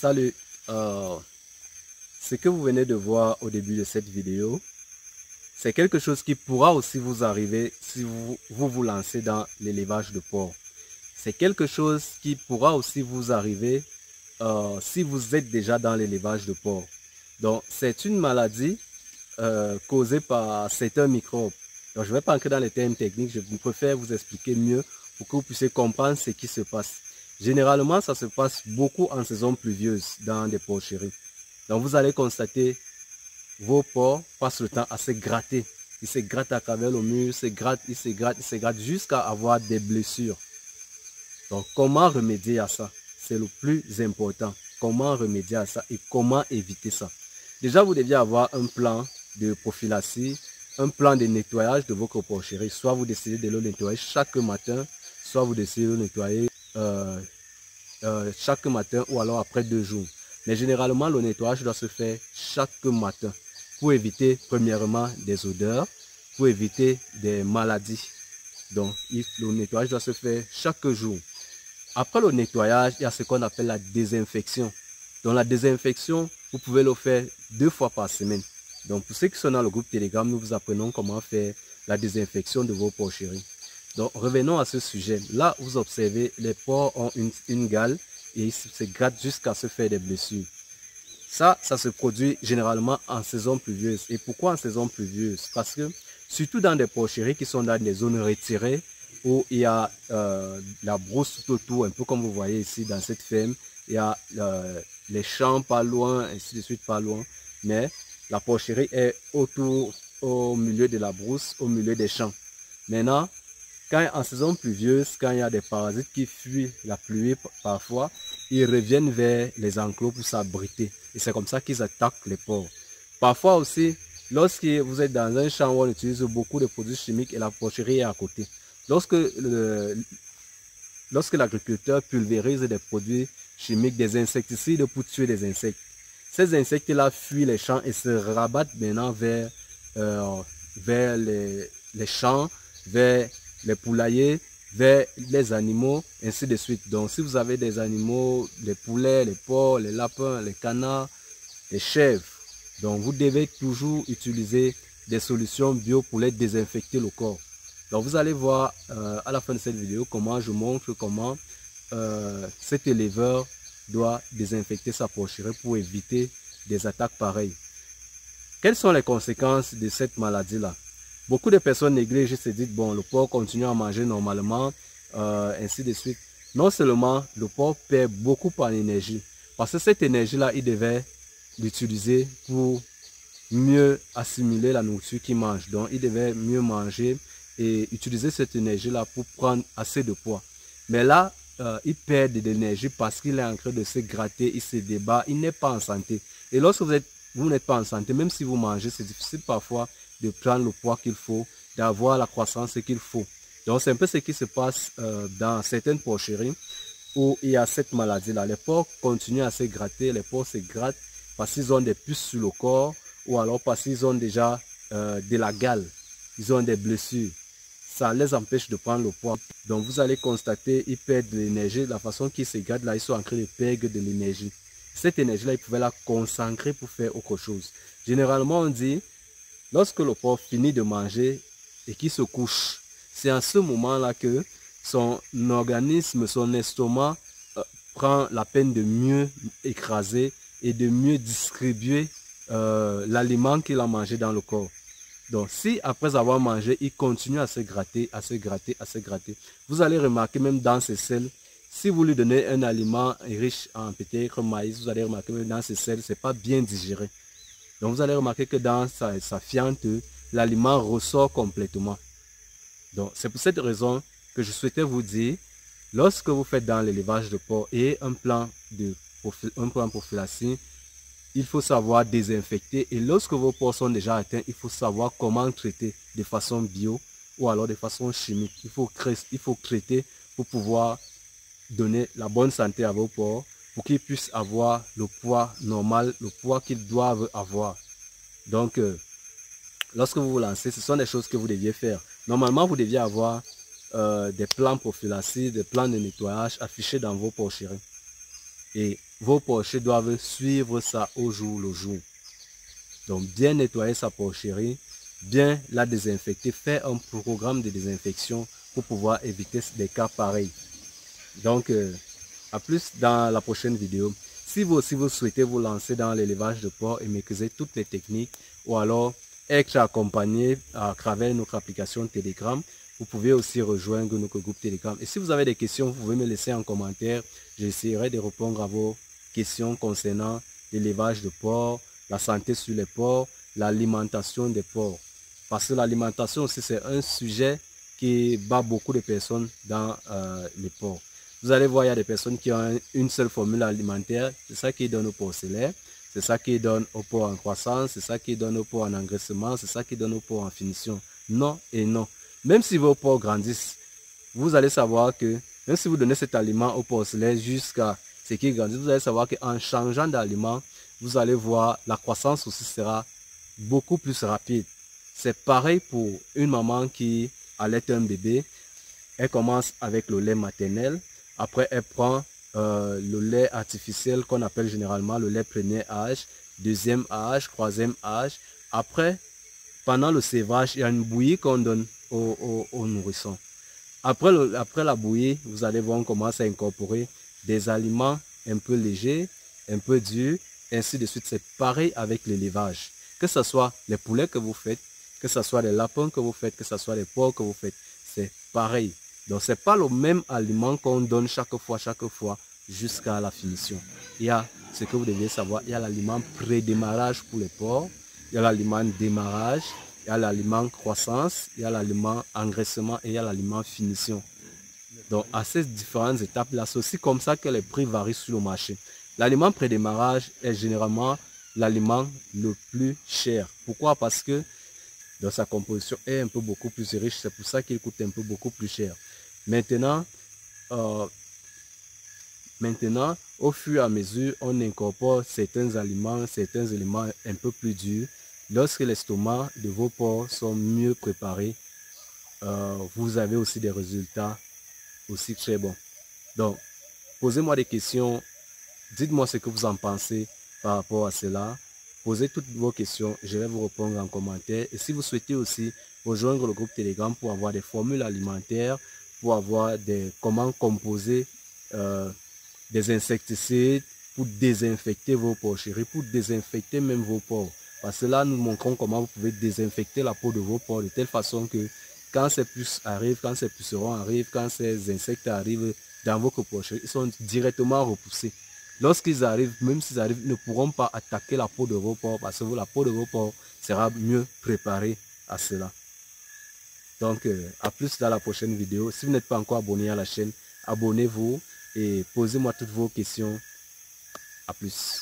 Salut, ce que vous venez de voir au début de cette vidéo, c'est quelque chose qui pourra aussi vous arriver si vous lancez dans l'élevage de porc. C'est quelque chose qui pourra aussi vous arriver si vous êtes déjà dans l'élevage de porc. Donc, c'est une maladie causée par certains microbes. Donc, je ne vais pas entrer dans les termes techniques, je préfère vous expliquer mieux pour que vous puissiez comprendre ce qui se passe. Généralement, ça se passe beaucoup en saison pluvieuse dans des porcheries. Donc, vous allez constater vos porcs passent le temps à se gratter. Ils se grattent à travers le mur, ils se grattent jusqu'à avoir des blessures. Donc, comment remédier à ça? C'est le plus important. Comment remédier à ça et comment éviter ça? Déjà, vous deviez avoir un plan de prophylaxie, un plan de nettoyage de votre porcherie. Soit vous décidez de le nettoyer chaque matin, soit vous décidez de le nettoyer chaque matin ou alors après 2 jours. Mais généralement, le nettoyage doit se faire chaque matin pour éviter premièrement des odeurs, pour éviter des maladies. Donc, le nettoyage doit se faire chaque jour. Après le nettoyage, il y a ce qu'on appelle la désinfection. Donc, la désinfection, vous pouvez le faire 2 fois par semaine. Donc, pour ceux qui sont dans le groupe Telegram, nous vous apprenons comment faire la désinfection de vos porcheries. Donc, revenons à ce sujet. Là, vous observez, les porcs ont une gale et ils se grattent jusqu'à se faire des blessures. Ça se produit généralement en saison pluvieuse. Et pourquoi en saison pluvieuse? Parce que, surtout dans des porcheries qui sont dans des zones retirées, où il y a la brousse tout autour, un peu comme vous voyez ici dans cette ferme, il y a les champs pas loin, ainsi de suite pas loin, mais la porcherie est autour, au milieu de la brousse, au milieu des champs. Maintenant, quand en saison pluvieuse, quand il y a des parasites qui fuient la pluie parfois, ils reviennent vers les enclos pour s'abriter. Et c'est comme ça qu'ils attaquent les porcs. Parfois aussi, lorsque vous êtes dans un champ où on utilise beaucoup de produits chimiques et la porcherie est à côté, lorsque l'agriculteur pulvérise des produits chimiques, des insecticides pour tuer les insectes, ces insectes-là fuient les champs et se rabattent maintenant vers les champs, vers les poulaillers, vers les animaux, ainsi de suite. Donc, si vous avez des animaux, les poulets, les porcs, les lapins, les canards, les chèvres, donc vous devez toujours utiliser des solutions bio pour les désinfecter le corps. Donc, vous allez voir à la fin de cette vidéo comment je montre comment cet éleveur doit désinfecter sa porcherie pour éviter des attaques pareilles. Quelles sont les conséquences de cette maladie-là? Beaucoup de personnes négligent et se disent, bon, le porc continue à manger normalement, ainsi de suite. Non seulement le porc perd beaucoup en énergie, parce que cette énergie-là, il devait l'utiliser pour mieux assimiler la nourriture qu'il mange. Donc, il devait mieux manger et utiliser cette énergie-là pour prendre assez de poids. Mais là, il perd de l'énergie parce qu'il est en train de se gratter, il se débat, il n'est pas en santé. Et lorsque vous n'êtes pas en santé, même si vous mangez, c'est difficile parfois de prendre le poids qu'il faut, d'avoir la croissance qu'il faut. Donc, c'est un peu ce qui se passe dans certaines porcheries où il y a cette maladie-là. Les porcs continuent à se gratter, les porcs se grattent parce qu'ils ont des puces sur le corps ou alors parce qu'ils ont déjà de la gale, ils ont des blessures. Ça les empêche de prendre le poids. Donc, vous allez constater qu'ils perdent de l'énergie. La façon qu'ils se grattent là, ils sont en train de perdre de l'énergie. Cette énergie-là, ils pouvaient la consacrer pour faire autre chose. Généralement, on dit, lorsque le porc finit de manger et qu'il se couche, c'est à ce moment-là que son organisme, son estomac prend la peine de mieux écraser et de mieux distribuer l'aliment qu'il a mangé dans le corps. Donc, si après avoir mangé, il continue à se gratter, à se gratter, à se gratter, vous allez remarquer même dans ses selles, si vous lui donnez un aliment riche en peut-être maïs, vous allez remarquer même dans ses selles, ce n'est pas bien digéré. Donc, vous allez remarquer que dans sa fiente, l'aliment ressort complètement. Donc, c'est pour cette raison que je souhaitais vous dire, lorsque vous faites dans l'élevage de porc et un plan prophylaxie, il faut savoir désinfecter. Et lorsque vos porcs sont déjà atteints, il faut savoir comment traiter de façon bio ou alors de façon chimique. Il faut traiter pour pouvoir donner la bonne santé à vos porcs pour qu'ils puissent avoir le poids normal, le poids qu'ils doivent avoir. Donc, lorsque vous vous lancez, ce sont des choses que vous deviez faire. Normalement, vous deviez avoir des plans prophylaxie, des plans de nettoyage affichés dans vos porcheries. Et vos porchers doivent suivre ça au jour le jour. Donc, bien nettoyer sa porcherie, bien la désinfecter, faire un programme de désinfection pour pouvoir éviter des cas pareils. Donc, à plus dans la prochaine vidéo. Si vous aussi vous souhaitez vous lancer dans l'élevage de porc et maîtriser toutes les techniques, ou alors être accompagné à travers notre application Telegram, vous pouvez aussi rejoindre notre groupe Telegram. Et si vous avez des questions, vous pouvez me laisser en commentaire. J'essaierai de répondre à vos questions concernant l'élevage de porc, la santé sur les porcs, l'alimentation des porcs. Parce que l'alimentation aussi, c'est un sujet qui bat beaucoup de personnes dans les porcs. Vous allez voir, il y a des personnes qui ont une seule formule alimentaire. C'est ça qui donne au porcelet, c'est ça qui donne au porc en croissance, c'est ça qui donne au porc en engraissement, c'est ça qui donne au porc en finition. Non et non. Même si vos porcs grandissent, vous allez savoir que même si vous donnez cet aliment au porcelet jusqu'à ce qu'il grandisse, vous allez savoir qu'en changeant d'aliment, vous allez voir la croissance aussi sera beaucoup plus rapide. C'est pareil pour une maman qui allait un bébé. Elle commence avec le lait maternel. Après, elle prend le lait artificiel qu'on appelle généralement le lait premier âge, deuxième âge, troisième âge. Après, pendant le sévage, il y a une bouillie qu'on donne aux nourrissons. Après la bouillie, vous allez voir, on commence à incorporer des aliments un peu légers, un peu durs, ainsi de suite. C'est pareil avec l'élevage. Que ce soit les poulets que vous faites, que ce soit les lapins que vous faites, que ce soit les porcs que vous faites, c'est pareil. Donc, ce n'est pas le même aliment qu'on donne chaque fois, jusqu'à la finition. Il y a ce que vous devez savoir, il y a l'aliment pré-démarrage pour les porcs, il y a l'aliment démarrage, il y a l'aliment croissance, il y a l'aliment engraissement et il y a l'aliment finition. Donc, à ces différentes étapes-là, c'est aussi comme ça que les prix varient sur le marché. L'aliment pré-démarrage est généralement l'aliment le plus cher. Pourquoi? Parce que dans sa composition est un peu beaucoup plus riche, c'est pour ça qu'il coûte un peu beaucoup plus cher. Maintenant, au fur et à mesure, on incorpore certains éléments un peu plus durs. Lorsque l'estomac de vos porcs sont mieux préparés, vous avez aussi des résultats aussi très bons. Donc, posez-moi des questions, dites-moi ce que vous en pensez par rapport à cela. Posez toutes vos questions, je vais vous répondre en commentaire. Et si vous souhaitez aussi rejoindre le groupe Telegram pour avoir des formules alimentaires, pour avoir comment composer des insecticides, pour désinfecter vos porcheries, pour désinfecter même vos porcs. Parce que là, nous montrons comment vous pouvez désinfecter la peau de vos porcs de telle façon que quand ces puces arrivent, quand ces pucerons arrivent, quand ces insectes arrivent dans votre porcherie, ils sont directement repoussés. Lorsqu'ils arrivent, même s'ils arrivent, ils ne pourront pas attaquer la peau de vos porcs parce que la peau de vos porcs sera mieux préparée à cela. Donc, à plus dans la prochaine vidéo. Si vous n'êtes pas encore abonné à la chaîne, abonnez-vous et posez-moi toutes vos questions. À plus.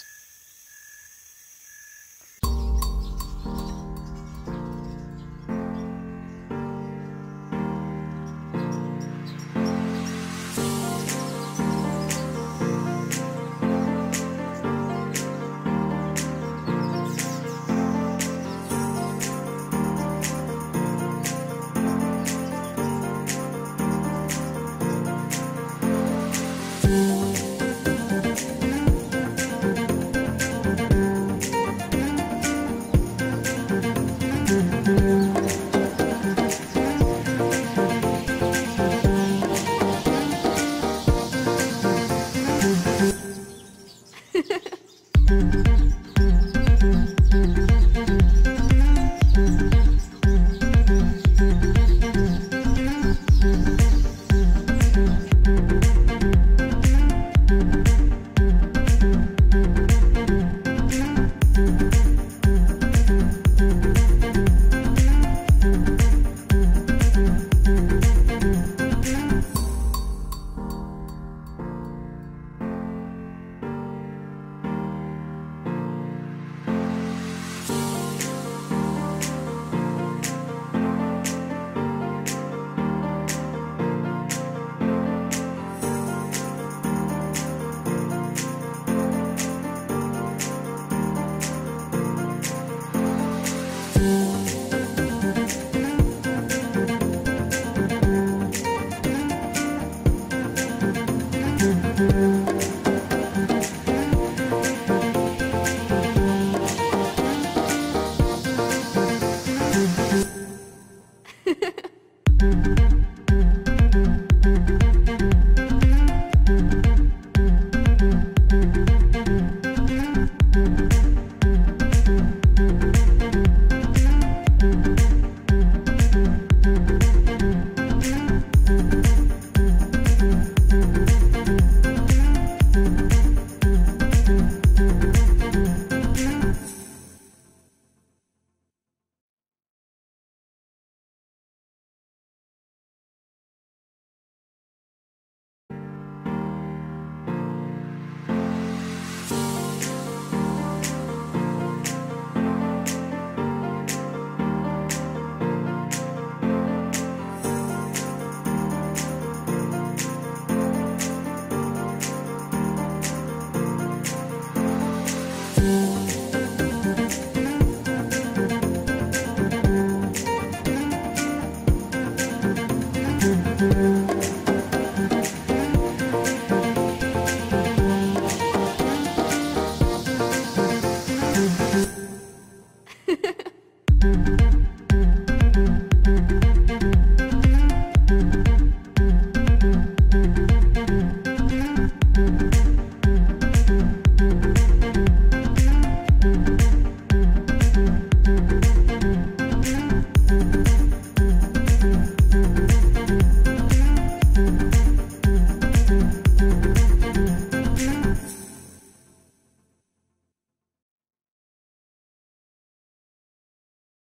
Thank you.